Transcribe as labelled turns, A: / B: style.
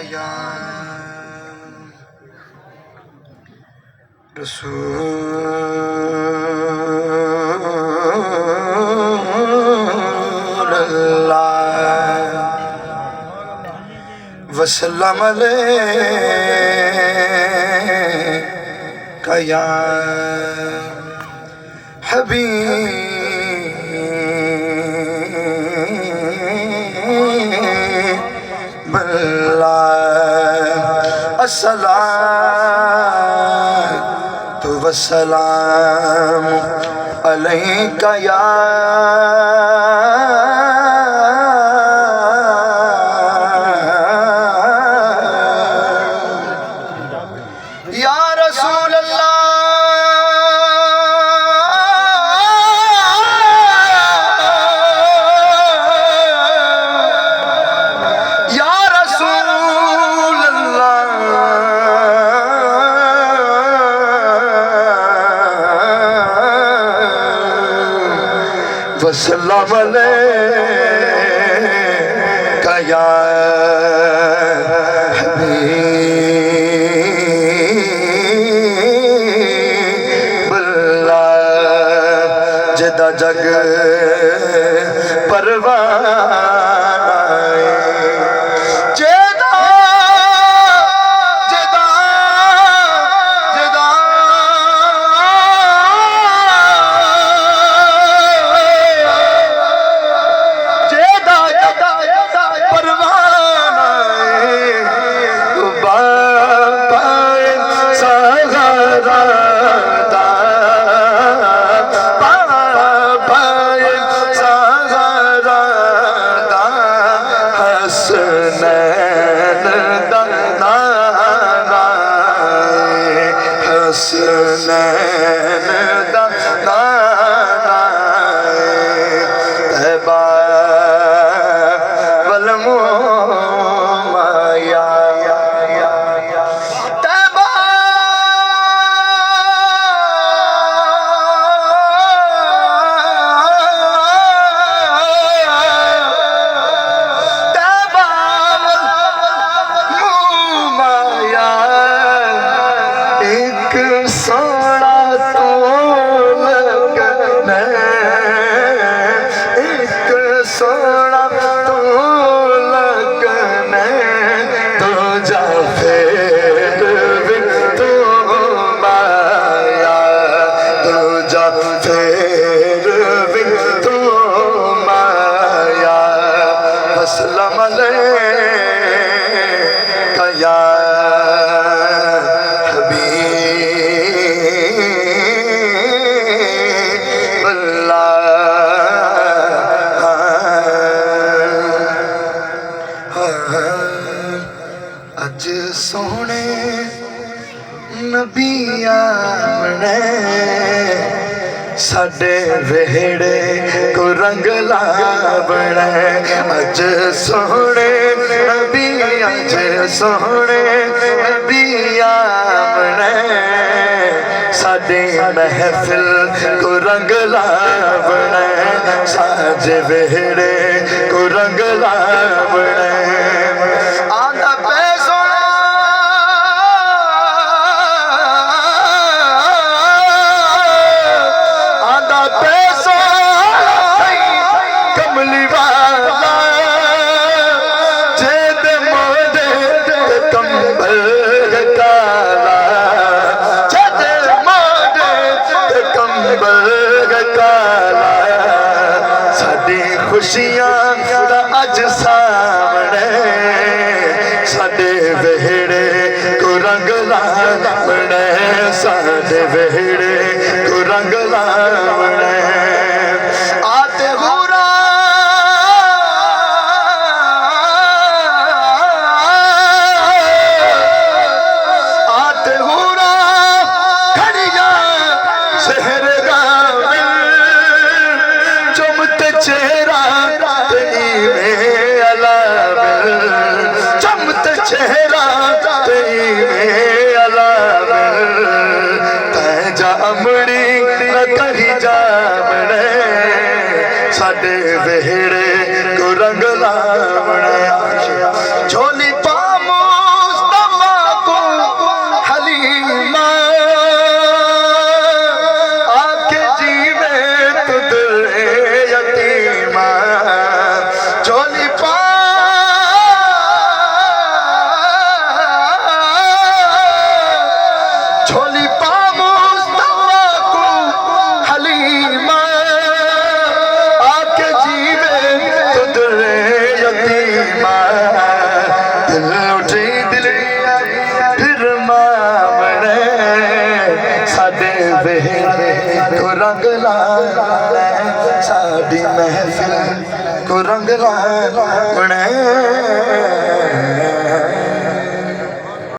A: या रसूलल्लाह वसल्लम अलैका या हबीबल्लाह अस्सलातु वस्सलाम अलैका या वसल्लम अलैका या हबीबल्लाह जिदा जग परवाना अज सोने नबी आमने साडे वेहड़े को रंग लावना अज सोने नबी अज सोने नबी आमने साडे महफिल को रंग लावना साडे वेहड़े को रंग लावना खुशियां अज सामने साडे वेहड़े को रंग लावना साडे वेहड़े को रंग लावना आते हुरा आते हुरा खड़िया शहर गावे चुमते चेहरा चेहरा तैजा अमड़ी करी जामने साडे वेहड़े को रंग लावना झोली पामो झोली पा झोली पा मुस्तफा को हलीमा आके जीवे तो दिल यतीमा दिल उठी दिल फिर मामने साडे ज़हन को रंग लाना साडी महफिल को रंग लाना